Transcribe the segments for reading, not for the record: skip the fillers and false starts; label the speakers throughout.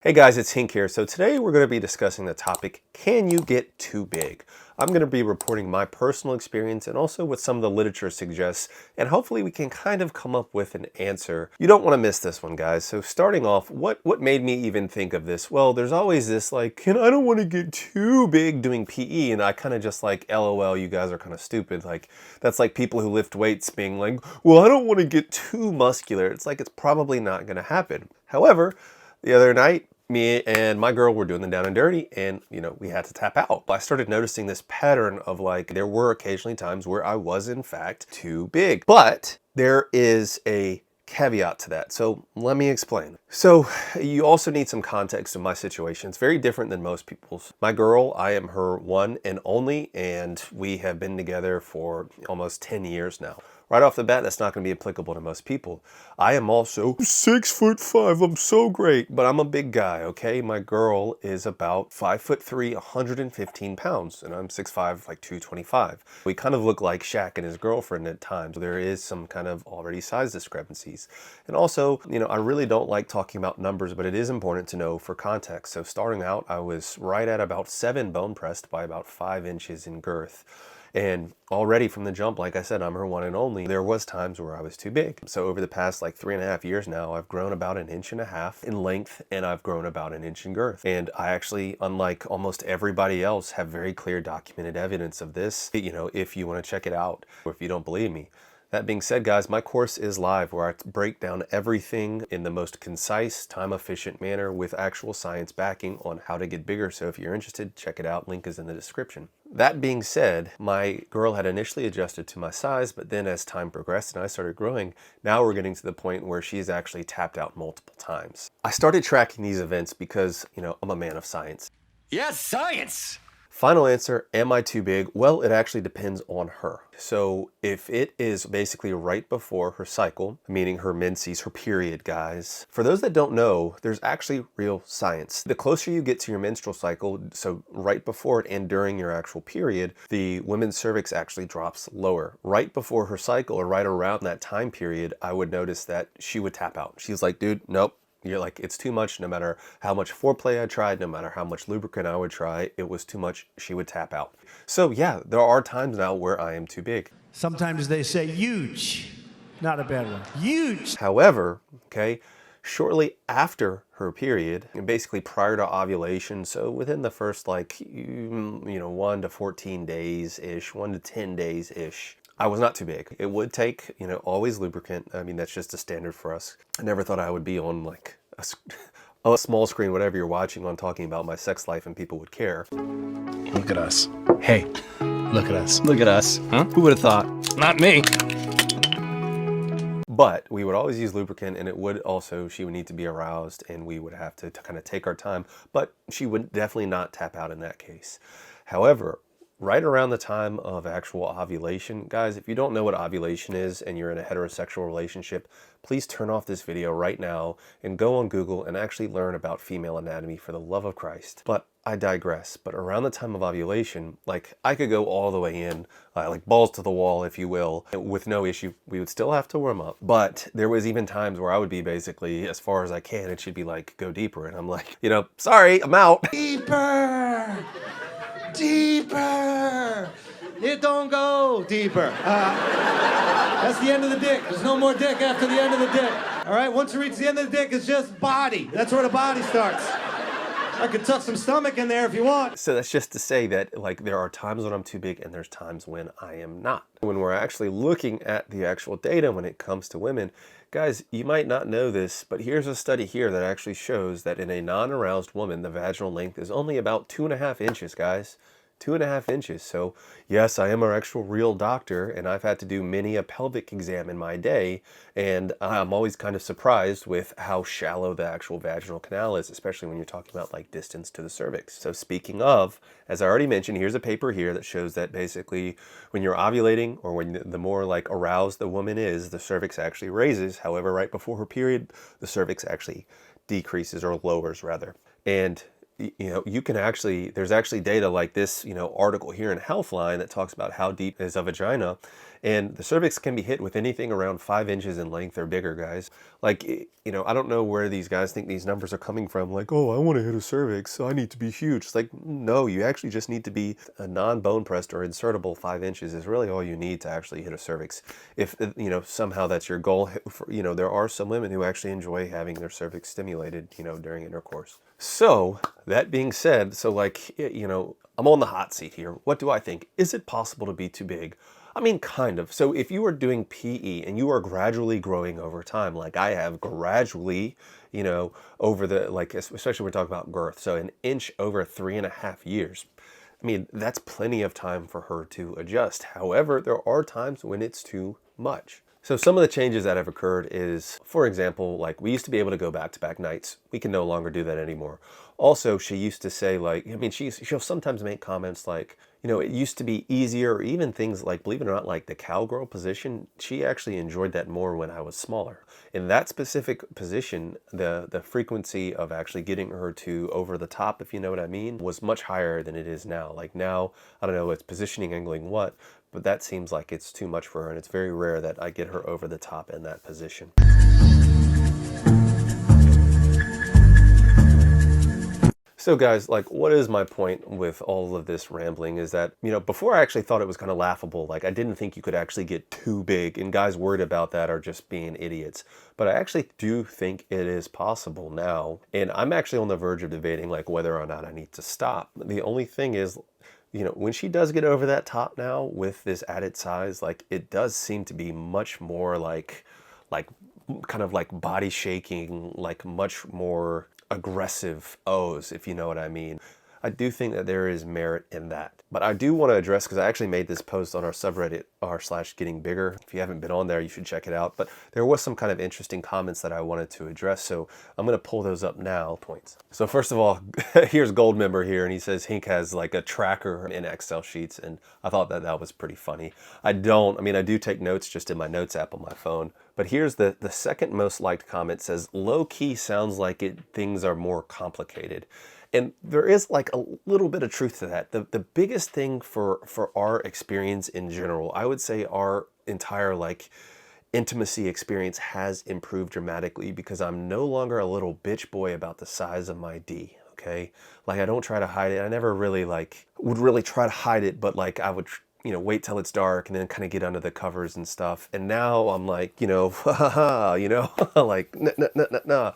Speaker 1: Hey guys, it's Hink here. So today we're going to be discussing the topic, can you get too big? I'm going to be reporting my personal experience and also what some of the literature suggests, and hopefully we can kind of come up with an answer. You don't want to miss this one, guys. So starting off, what made me even think of this? Well, there's always this like, I don't want to get too big doing PE, and I kind of just like, LOL, you guys are kind of stupid. Like, that's like people who lift weights being like, well, I don't want to get too muscular. It's like, it's probably not going to happen. However, the other night, me and my girl were doing the down and dirty, and we had to tap out. I started noticing this pattern of like, there were occasionally times where I was in fact too big. But there is a caveat to that. So let me explain. So you also need some context in my situation. It's very different than most people's. My girl, I am her one and only, and we have been together for almost 10 years now. Right off the bat, that's not going to be applicable to most people. I am also 6'5". I'm so great, but I'm a big guy, okay? My girl is about 5'3", 115 pounds, and I'm 6'5", like 225. We kind of look like Shaq and his girlfriend at times. There is some kind of already size discrepancies. And also, I really don't like talking about numbers, but it is important to know for context. So starting out, I was right at about 7 bone pressed by about 5 inches in girth. And already from the jump, like I said, I'm her one and only. There was times where I was too big. So over the past like 3.5 years now, I've grown about 1.5 inches in length, and I've grown about 1 inch in girth. And I actually, unlike almost everybody else, have very clear documented evidence of this, if you want to check it out, or if you don't believe me. That being said, guys, my course is live where I break down everything in the most concise, time-efficient manner with actual science backing on how to get bigger. So if you're interested, check it out. Link is in the description. That being said, my girl had initially adjusted to my size, but then as time progressed and I started growing, now we're getting to the point where she's actually tapped out multiple times. I started tracking these events because, I'm a man of science.
Speaker 2: Yes, science!
Speaker 1: Final answer, am I too big? Well, it actually depends on her. So if it is basically right before her cycle, meaning her menses, her period, guys. For those that don't know, there's actually real science. The closer you get to your menstrual cycle, so right before it and during your actual period, the women's cervix actually drops lower. Right before her cycle or right around that time period, I would notice that she would tap out. She's like, dude, nope. You're like, it's too much. No matter how much foreplay I tried, no matter how much lubricant I would try, it was too much. She would tap out. So yeah, there are times now where I am too big.
Speaker 3: Sometimes they say huge. Not a bad one. Huge.
Speaker 1: However, okay, shortly after her period, and basically prior to ovulation, so within the first 1 to 14 days-ish, 1 to 10 days-ish, I was not too big. It would take, always lubricant. I mean, that's just a standard for us. I never thought I would be on like a small screen, whatever you're watching on, talking about my sex life and people would care.
Speaker 4: Look at us. Hey, look at us.
Speaker 2: Look at us. Huh? Who would have thought? Not me.
Speaker 1: But we would always use lubricant, and it would also, she would need to be aroused, and we would have to kind of take our time, but she would definitely not tap out in that case. However, right around the time of actual ovulation, guys, if you don't know what ovulation is and you're in a heterosexual relationship, please turn off this video right now and go on Google and actually learn about female anatomy, for the love of Christ. But I digress. But around the time of ovulation, like, I could go all the way in, like balls to the wall, if you will, with no issue. We would still have to warm up. But there was even times where I would be basically as far as I can, and she'd be like, go deeper. And I'm like, sorry, I'm out.
Speaker 3: Deeper. Deeper. It don't go deeper. That's the end of the dick. There's no more dick after the end of the dick. All right, once you reach the end of the dick, it's just body. That's where the body starts. I could tuck some stomach in there if you want.
Speaker 1: So that's just to say that, like, there are times when I'm too big and there's times when I am not. When we're actually looking at the actual data when it comes to women, guys, you might not know this, but here's a study here that actually shows that in a non-aroused woman, the vaginal length is only about 2.5 inches, guys. 2.5 inches. So yes, I am an actual real doctor, and I've had to do many a pelvic exam in my day, and I'm always kind of surprised with how shallow the actual vaginal canal is, especially when you're talking about like distance to the cervix. So speaking of, as I already mentioned, here's a paper here that shows that basically when you're ovulating, or when the more like aroused the woman is, the cervix actually raises. However, right before her period, the cervix actually decreases, or lowers rather. And you can actually, there's actually data like this, article here in Healthline that talks about how deep is a vagina. And the cervix can be hit with anything around 5 inches in length or bigger, guys. Like, you know, I don't know where these guys think these numbers are coming from. Like, oh, I want to hit a cervix, so I need to be huge. It's like, no, you actually just need to be a non-bone pressed or insertable 5 inches is really all you need to actually hit a cervix. If, you know, somehow that's your goal, you know, there are some women who actually enjoy having their cervix stimulated, you know, during intercourse. So, that being said, so like, you know, I'm on the hot seat here. What do I think? Is it possible to be too big? I mean, kind of. So if you are doing PE and you are gradually growing over time, like I have gradually, you know, over the, like, especially when we're talking about girth, so an inch over 3.5 years. I mean, that's plenty of time for her to adjust. However, there are times when it's too much. So some of the changes that have occurred is, for example, like we used to be able to go back-to-back nights. We can no longer do that anymore. Also, she used to say like, I mean, she'll sometimes make comments like, you know, it used to be easier, or even things like, believe it or not, like the cowgirl position, she actually enjoyed that more when I was smaller. In that specific position, the frequency of actually getting her to over the top, if you know what I mean, was much higher than it is now. Like now, I don't know, it's positioning, angling, what, but that seems like it's too much for her, and it's very rare that I get her over the top in that position. So guys, like, what is my point with all of this rambling is that, you know, before I actually thought it was kind of laughable, like I didn't think you could actually get too big, and guys worried about that are just being idiots. But I actually do think it is possible now, and I'm actually on the verge of debating like whether or not I need to stop. The only thing is, you know, when she does get over that top now with this added size, like it does seem to be much more like kind of like body shaking, like much more aggressive O's, if you know what I mean. I do think that there is merit in that. But I do want to address, because I actually made this post on our subreddit r/gettingbigger. If you haven't been on there, you should check it out. But there was some kind of interesting comments that I wanted to address, so I'm going to pull those up now. Points. So first of all, here's Goldmember here, and he says Hink has like a tracker in Excel sheets, and I thought that that was pretty funny. I mean, I do take notes just in my notes app on my phone. But here's the second most liked comment, says, low-key sounds like things are more complicated. And there is like a little bit of truth to that. The biggest thing for our experience in general, I would say our entire like intimacy experience has improved dramatically, because I'm no longer a little bitch boy about the size of my D. Okay, like I don't try to hide it. I never really would really try to hide it, but like I would, you know, wait till it's dark and then kind of get under the covers and stuff. And now I'm like, you know, you know, like nah.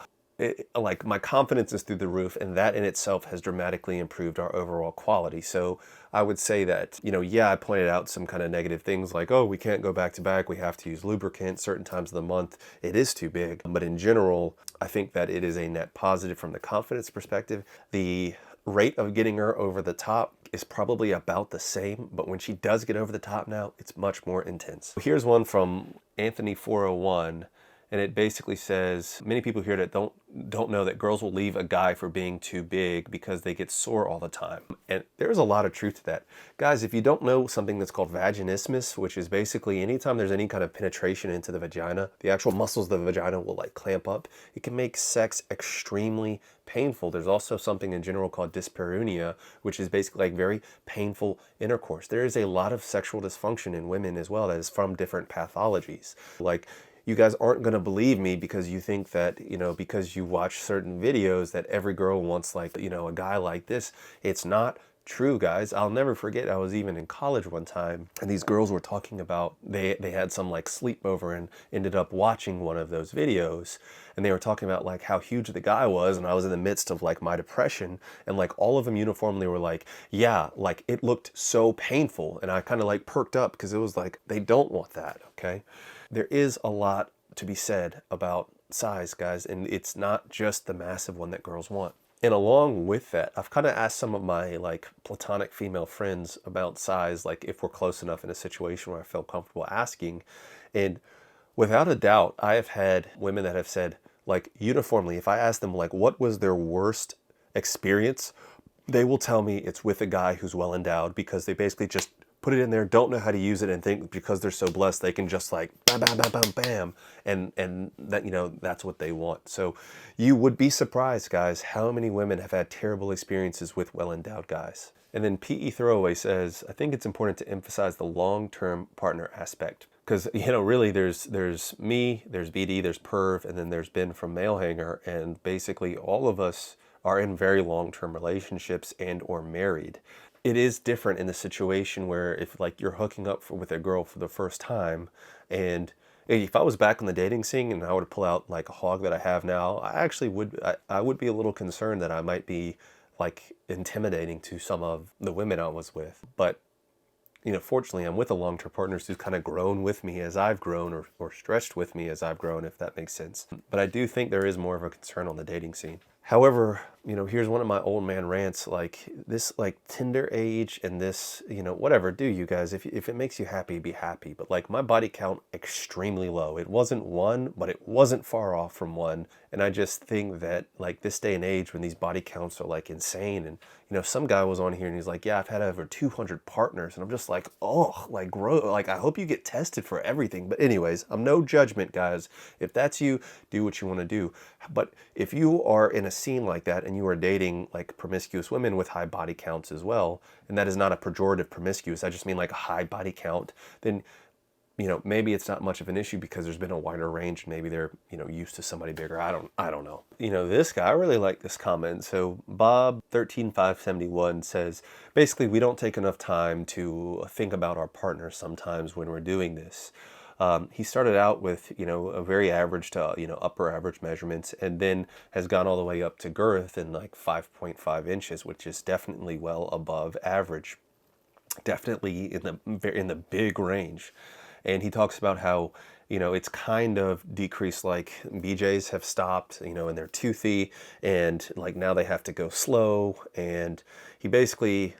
Speaker 1: Like my confidence is through the roof, and that in itself has dramatically improved our overall quality. So I would say that, you know, yeah, I pointed out some kind of negative things like, oh, we can't go back to back, we have to use lubricant certain times of the month, it is too big. But in general, I think that it is a net positive from the confidence perspective. The rate of getting her over the top is probably about the same, but when she does get over the top now, it's much more intense. Here's one from Anthony401. And it basically says, many people here that don't know that girls will leave a guy for being too big because they get sore all the time. And there's a lot of truth to that. Guys, if you don't know something that's called vaginismus, which is basically anytime there's any kind of penetration into the vagina, the actual muscles of the vagina will like clamp up. It can make sex extremely painful. There's also something in general called dyspareunia, which is basically like very painful intercourse. There is a lot of sexual dysfunction in women as well that is from different pathologies. Like, you guys aren't going to believe me because you think that, you know, because you watch certain videos that every girl wants like, you know, a guy like this. It's not true, guys. I'll never forget, I was even in college one time, and these girls were talking about, they had some like sleepover and ended up watching one of those videos, and they were talking about like how huge the guy was, and I was in the midst of like my depression, and like all of them uniformly were like, yeah, like it looked so painful, and I kind of like perked up because it was like, they don't want that, okay? There is a lot to be said about size, guys, and it's not just the massive one that girls want. And along with that, I've kind of asked some of my like platonic female friends about size, like if we're close enough in a situation where I feel comfortable asking. And without a doubt, I have had women that have said, like uniformly, if I ask them like what was their worst experience, they will tell me it's with a guy who's well endowed, because they basically just put it in there, don't know how to use it, and think because they're so blessed they can just like bam, bam, bam, bam, bam, and that, you know, that's what they want. So you would be surprised, guys, how many women have had terrible experiences with well-endowed guys. And then PE Throwaway says, I think it's important to emphasize the long-term partner aspect. Because, you know, really there's me, there's BD, there's Perv, and then there's Ben from Male Hanger. And basically all of us are in very long-term relationships and or married. It is different in the situation where if like you're hooking up with a girl for the first time, and if I was back on the dating scene and I would pull out like a hog that I have now, I actually would, I would be a little concerned that I might be like intimidating to some of the women I was with. But, you know, fortunately I'm with a long-term partner who's kind of grown with me as I've grown, or stretched with me as I've grown, if that makes sense. But I do think there is more of a concern on the dating scene. However, you know, here's one of my old man rants, like this, like Tinder age and this, you know, whatever, do you guys, if it makes you happy, be happy. But like my body count extremely low. It wasn't 1, but it wasn't far off from 1. And I just think that like this day and age when these body counts are like insane, and you know, some guy was on here and he's like, yeah, I've had over 200 partners. And I'm just like, oh, like gross, like I hope you get tested for everything. But anyways, I'm no judgment, guys. If that's you, do what you want to do. But if you are in a scene like that and you are dating like promiscuous women with high body counts as well, and that is not a pejorative promiscuous, I just mean like a high body count, then, you know, maybe it's not much of an issue because there's been a wider range. Maybe they're, you know, used to somebody bigger. I don't know. You know, this guy, I really like this comment. So Bob 13571 says, basically, we don't take enough time to think about our partners sometimes when we're doing this. He started out with, you know, a very average to, you know, upper average measurements, and then has gone all the way up to girth in like 5.5 inches, which is definitely well above average. Definitely in the big range. And he talks about how, you know, it's kind of decreased, like BJs have stopped, you know, and they're toothy, and like now they have to go slow. And he basically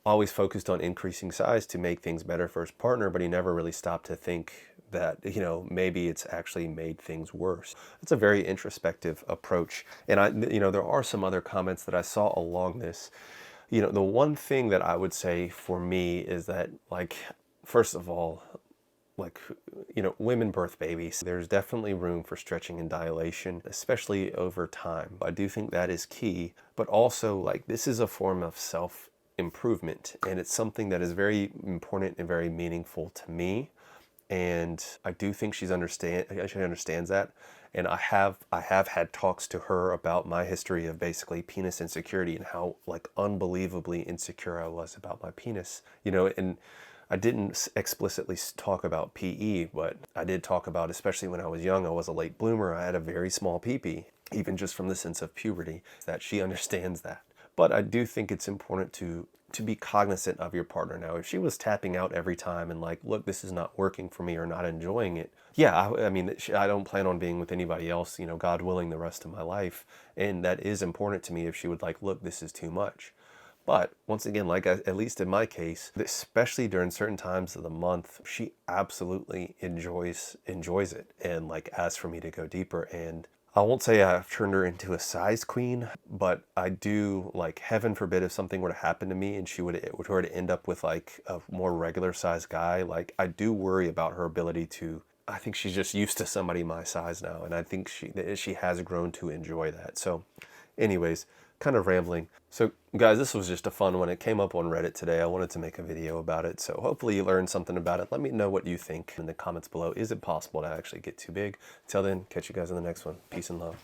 Speaker 1: always focused on increasing size to make things better for his partner, but he never really stopped to think that, you know, maybe it's actually made things worse. It's a very introspective approach. And you know, there are some other comments that I saw along this. You know, the one thing that I would say for me is that, like, first of all, like, you know, women birth babies. There's definitely room for stretching and dilation, especially over time. I do think that is key, but also like this is a form of self-improvement, and it's something that is very important and very meaningful to me. And I do think she understands that. And I have had talks to her about my history of basically penis insecurity and how like unbelievably insecure I was about my penis, you know. And I didn't explicitly talk about PE, but I did talk about, especially when I was young, I was a late bloomer. I had a very small pee-pee, even just from the sense of puberty, that she understands that. But I do think it's important to be cognizant of your partner. Now, if she was tapping out every time and like, look, this is not working for me or not enjoying it, yeah, I mean, I don't plan on being with anybody else, you know, God willing, the rest of my life. And that is important to me if she would like, look, this is too much. But once again, like at least in my case, especially during certain times of the month, she absolutely enjoys it and like asks for me to go deeper. And I won't say I've turned her into a size queen, but I do, like, heaven forbid if something were to happen to me and she were to end up with like a more regular size guy, like I do worry about her ability to, I think she's just used to somebody my size now. And I think she has grown to enjoy that. So anyways, kind of rambling. So guys, this was just a fun one. It came up on Reddit today. I wanted to make a video about it. So hopefully you learned something about it. Let me know what you think in the comments below. Is it possible to actually get too big? Until then, catch you guys in the next one. Peace and love.